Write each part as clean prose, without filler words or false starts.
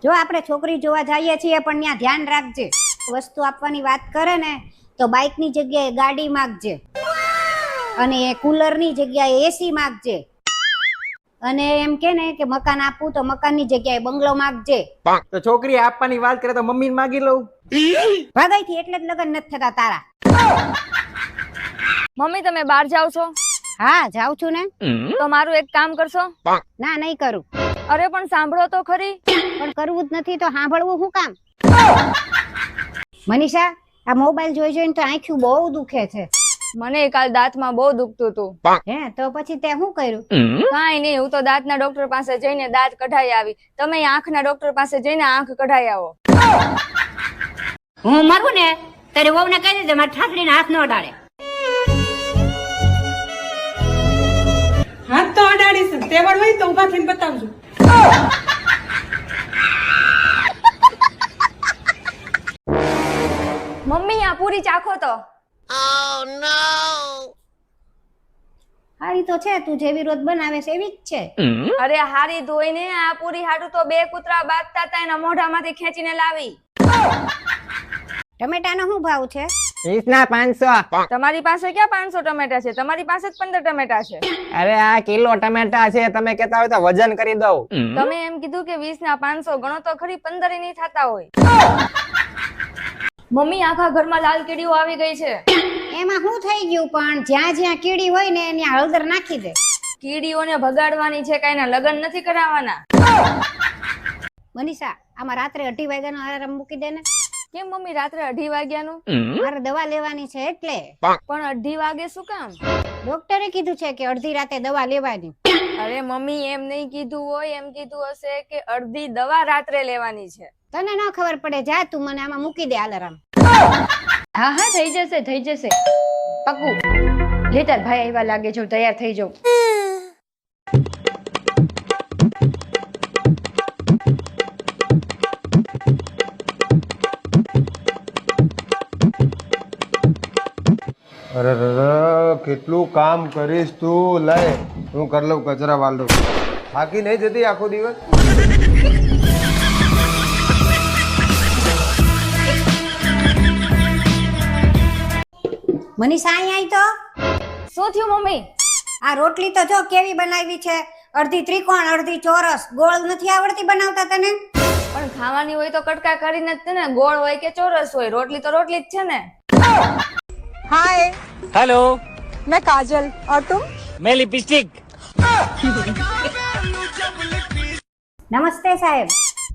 જો આપણે છોકરી જોવા જઈએ છીએ પણ ત્યાં ધ્યાન રાખજે, વસ્તુ આપવાની વાત કરે ને તો બાઇકની જગ્યાએ ગાડી માંગજે, અને કુલરની જગ્યાએ એસી માંગજે, અને એમ કે ને કે મકાન આપવું તો મકાનની જગ્યાએ બંગલો માંગજે. તો છોકરી આપવાની વાત કરે તો મમ્મીને માગી લઉં. ભાગાઈથી એટલે જ લગ્ન નથી થતા તારા. મમ્મી તમે બહાર જાવ છો? હા જાઉં છું ને. તો મારું એક કામ કરશો? ના નહીં કરું. અરે પણ સાંભળો તો ખરી. પણ કરવું જ નથી તો સાંભળવું શું કામ? મનીષા, આ મોબાઈલ જોઈ જોઈને તો આંખ્યું બહુ દુખે છે. મને કાલ દાંતમાં બહુ દુખતું હતું. હે તો પછી તે શું કર્યું? કાંઈ નહીં, હું તો દાંતના ડોક્ટર પાસે જઈને દાંત કઢાઈ આવી. તમે આંખના ડોક્ટર પાસે જઈને આંખ કઢાઈ આવો. હું મરું ને તારે વહુને કહી દેજે મારી ઠાઠડીને હાથ ન અડાડે. હાથ તો અડાડીશ, તેવડ હોય તો ઉભા થઈને બતાવજો. મમ્મી આ પૂરી ચાખો તો. હારી તો છે, તું જેવી રોજ બનાવે છે એવી જ છે. અરે હારી ધોઈને આ પૂરી હાટુ તો 2 કૂતરા બાંધતા હતા એના મોઢામાંથી ખેંચીને લાવી. ટમેટાનો શું ભાવ છે? 500. તમારી પાસે ક્યાં 500 ટમેટા છે? તમારી પાસે જ 15 ટમેટા છે. અરે આ કિલો ટમેટા છે, તમે કહેતા હોય તો વજન કરી દઉં. તમે એમ કીધું કે 20 ના 500 ગણો તો ખરી, 15 નહીં થતા હોય. મમ્મી આખા ઘરમાં લાલ કીડીઓ આવી ગઈ છે. એમાં શું થઈ ગયું? પણ જ્યાં જ્યાં કીડી હોય ને ત્યાં હળદર નાખી દે. કીડીઓને ભગાડવાની છે, કાંઈના લગ્ન નથી કરાવવાના. મનીષા, આમાં રાત્રે 2:30 વાગ્યાનો અલાર્મ મૂકી દે ને. કેમ મમ્મી રાત્રે 2:30 વાગ્યાનું? મારે દવા લેવાની છે એટલે. પણ 2:30 વાગે શું કામ? ડોક્ટરે કીધું છે કે અડધી રાતે દવા લેવાની. અરે મમ્મી એમ નહીં કીધું હોય, એમ કીધું હશે કે અડધી દવા રાત્રે લેવાની છે. તને ન ખબર પડે, જા તું મને આમાં મૂકી દે અલાર્મ. હા હા થઈ જશે થઈ જશે પક્કું. લેટર ભાઈ આવ્યા લાગે છે, તૈયાર થઈ જાઉં. અરે કેટલું કામ કરીશ તું. લે હું કરી લઉં, કચરા વાળ દઉં. થાકી નહીં જતી આખો દિવસ? મનીષા અહીંયા તો શું થયું મમ્મી? આ રોટલી તો જો કેવી બનાવી છે, અડધી ત્રિકોણ અડધી ચોરસ. ગોળ નથી આવડતી બનાવતા તને? પણ ખાવાની હોય તો કટકા કરીને જ ને, ગોળ હોય કે ચોરસ હોય, રોટલી તો રોટલી જ છે ને. हाय, हेलो, मैं काजल और तुम? मैं लिपस्टिक. નમસ્તે સાહેબ.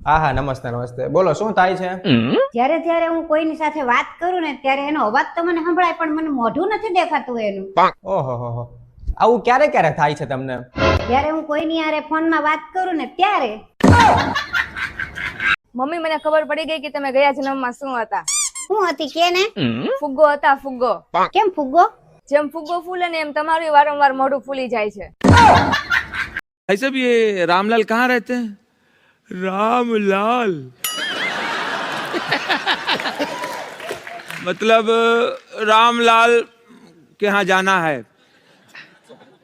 હા હા નમસ્તે નમસ્તે. બોલો શું થાય છે? જ્યારે જ્યારે હું કોઈની સાથે વાત કરું ને ત્યારે એનો અવાજ તો મને સંભળાય પણ મને મોઢું નથી દેખાતું એનું. ઓહો હો હો. આવું ક્યારે ક્યારે થાય છે તમને? જ્યારે હું કોઈની હારે ફોનમાં વાત કરું ને ત્યારે. મમ્મી મને ખબર પડી ગઈ કે તમે ગયા જન્મમાં શું હતા. શું હતી કે ને? ફુગ્ગો હતા, ફુગ્ગો. કેમ ફુગ્ગો? જેમ ફુગ્ગો ફૂલે ને એમ તમારું વારંવાર મોઢું ફૂલી જાય છે. ऐसे भी ये रामलाल कहाँ रहते हैं? रामलाल मतलब रामलाल के यहाँ जाना है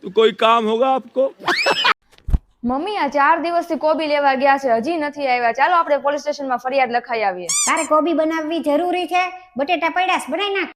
तो कोई काम होगा आपको? મમ્મી આ 4 દિવસથી કોબી લેવા ગયા છે, હજી નથી આવ્યા. ચાલો આપણે પોલીસ સ્ટેશનમાં ફરિયાદ લખાઈ આવીએ. તારે કોબી બનાવવી જરૂરી છે? બટેટા પડ્યા છે, બનાવી નાખ.